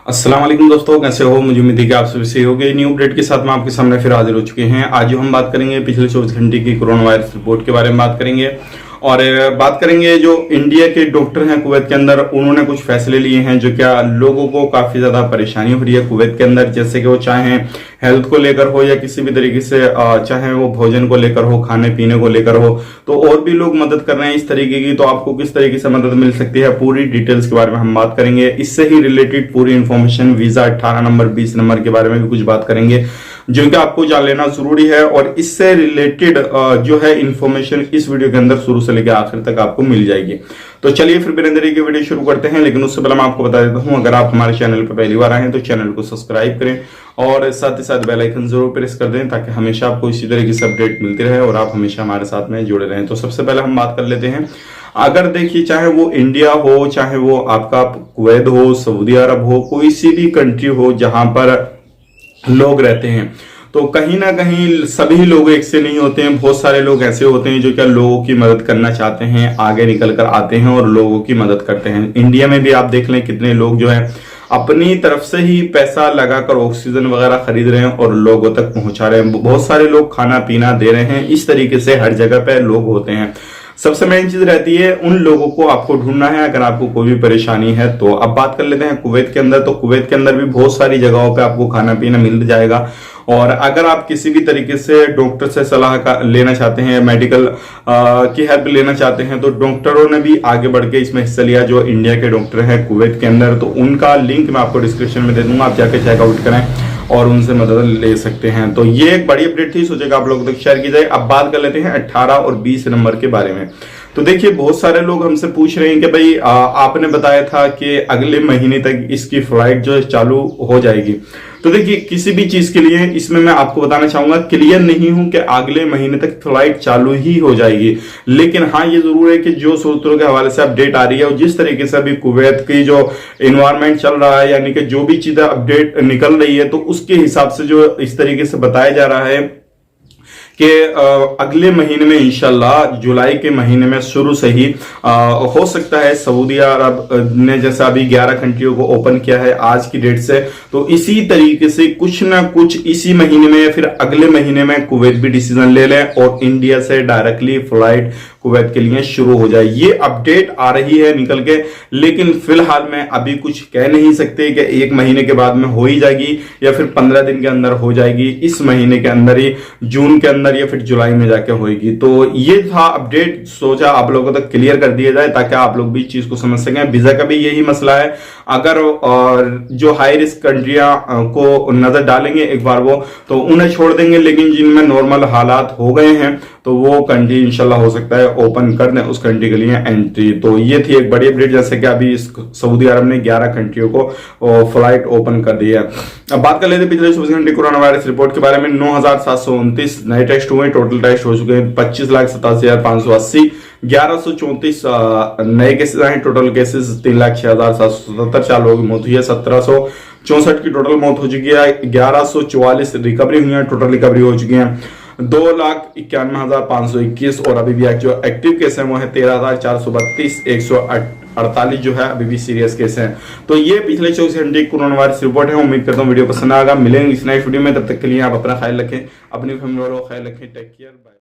अस्सलाम वालेकुम दोस्तों, कैसे हो? मुझे उम्मीद है कि आप सभी सही होंगे। न्यू अपडेट के साथ में आपके सामने फिर हाजिर हो चुके हैं। आज जो हम बात करेंगे पिछले 24 घंटे की कोरोना वायरस रिपोर्ट के बारे में बात करेंगे और बात करेंगे जो इंडिया के डॉक्टर हैं कुवैत के अंदर, उन्होंने कुछ फैसले लिए हैं जो क्या लोगों को काफी ज्यादा परेशानी हो रही है कुवैत के अंदर। जैसे कि वो चाहे हेल्थ को लेकर हो या किसी भी तरीके से चाहे वो भोजन को लेकर हो, खाने पीने को लेकर हो, तो और भी लोग मदद कर रहे हैं इस तरीके की। तो आपको किस तरीके से मदद मिल सकती है, पूरी डिटेल्स के बारे में हम बात करेंगे। इससे ही रिलेटेड पूरी इंफॉर्मेशन वीजा 18 नंबर 20 नंबर के बारे में भी कुछ बात करेंगे जो कि आपको जान लेना जरूरी है। और इससे रिलेटेड जो है इंफॉर्मेशन इस वीडियो के अंदर शुरू से लेकर आखिर तक आपको मिल जाएगी। तो चलिए फिर बिना देरी के वीडियो शुरू करते हैं। लेकिन उससे पहले मैं आपको बता देता हूं, अगर आप हमारे चैनल पर पहली बार आए हैं तो चैनल को सब्सक्राइब करें और साथ ही साथ बेल आइकन जरूर प्रेस कर दें ताकि हमेशा आपको इसी तरह की अपडेट मिलती रहे और आप हमेशा हमारे साथ में जुड़े रहें। तो सबसे पहले हम बात कर लेते हैं, अगर देखिए चाहे वो इंडिया हो, चाहे वो आपका कुवैत हो, सऊदी अरब हो, कोई सी भी कंट्री हो जहां पर लोग रहते हैं, तो कहीं ना कहीं सभी लोग एक से नहीं होते हैं। बहुत सारे लोग ऐसे होते हैं जो क्या लोगों की मदद करना चाहते हैं, आगे निकल कर आते हैं और लोगों की मदद करते हैं। इंडिया में भी आप देख लें कितने लोग जो है अपनी तरफ से ही पैसा लगाकर ऑक्सीजन वगैरह खरीद रहे हैं और लोगों तक पहुंचा रहे हैं। बहुत सारे लोग खाना पीना दे रहे हैं। इस तरीके से हर जगह पे लोग होते हैं। सबसे मेन चीज रहती है उन लोगों को आपको ढूंढना है अगर आपको कोई भी परेशानी है तो। अब बात कर लेते हैं कुवैत के अंदर। तो कुवैत के अंदर भी बहुत सारी जगहों पे आपको खाना पीना मिल जाएगा। और अगर आप किसी भी तरीके से डॉक्टर से सलाह का लेना चाहते हैं, मेडिकल की हेल्प लेना चाहते हैं, तो डॉक्टरों ने भी आगे बढ़ के इसमें हिस्सा लिया जो इंडिया के डॉक्टर हैं कुवैत के अंदर। तो उनका लिंक मैं आपको डिस्क्रिप्शन में दे दूंगा, आप जाके चेकआउट करें और उनसे मदद ले सकते हैं। तो ये एक बड़ी अपडेट थी, सोचेगा आप लोगों तक शेयर की जाए। अब बात कर लेते हैं 18 और 20 नंबर के बारे में। तो देखिए बहुत सारे लोग हमसे पूछ रहे हैं कि भाई आपने बताया था कि अगले महीने तक इसकी फ्लाइट जो है चालू हो जाएगी। तो देखिए किसी भी चीज के लिए इसमें मैं आपको बताना चाहूंगा, क्लियर नहीं हूं कि अगले महीने तक फ्लाइट चालू ही हो जाएगी। लेकिन हाँ ये जरूर है कि जो सूत्रों के हवाले से अपडेट आ रही है और जिस तरीके से अभी कुवैत की जो एनवायरमेंट चल रहा है, यानी कि जो भी चीजें अपडेट निकल रही है, तो उसके हिसाब से जो इस तरीके से बताया जा रहा है कि अगले महीने में इंशाल्लाह जुलाई के महीने में शुरू से ही हो सकता है। सऊदी अरब ने जैसा अभी 11 कंट्रियों को ओपन किया है आज की डेट से, तो इसी तरीके से कुछ ना कुछ इसी महीने में या फिर अगले महीने में कुवैत भी डिसीजन ले ले और इंडिया से डायरेक्टली फ्लाइट कुवैत के लिए शुरू हो जाए। ये अपडेट आ रही है निकल के, लेकिन फिलहाल में अभी कुछ कह नहीं सकते कि 1 महीने के बाद में हो ही जाएगी या फिर 15 दिन के अंदर हो जाएगी, इस महीने के अंदर ही, जून के अंदर या फिर जुलाई में जाके होगी। तो ये था अपडेट, सोचा आप लोगों तक क्लियर कर दिया जाए ताकि आप लोग भी इस चीज को समझ सकें। वीजा का भी यही मसला है, अगर जो हाई रिस्क कंट्रियां को नजर डालेंगे एक बार वो, तो उन्हें छोड़ देंगे। लेकिन जिनमें नॉर्मल हालात हो गए हैं तो वो कंट्री इंशाल्लाह हो सकता है ओपन कर दें उस कंट्री के लिए एंट्री। तो ये थी एक बड़ी अपडेट, जैसे कि अभी सऊदी अरब ने 11 कंट्रियों को फ्लाइट ओपन कर दी है। अब बात कर लेते हैं पिछले 24 घंटे कोरोना वायरस रिपोर्ट के बारे में। 9,729 नए टेस्ट हुए, टोटल टेस्ट हो चुके हैं 25,87,580। 1134 नए केसेस आए, टोटल केसेस 3,06,777। 4 लोगों की मौत हुई है, 1764 की टोटल मौत हो चुकी है। 1144 रिकवरी हुई है, टोटल रिकवरी हो चुकी है 2,91,521। और अभी भी जो एक्टिव केस है वो है 13,432। 148 जो है अभी भी सीरियस केस है। तो ये पिछले 24 घंटे कोरोना वायरस रिपोर्ट है। उम्मीद करता हूँ वीडियो पसंद आएगा। मिलेंगे इस नेक्स्ट वीडियो में, तब तक के लिए आप अपना ख्याल रखें, अपनी फैमिली वालों का ख्याल रखें। Take care, bye.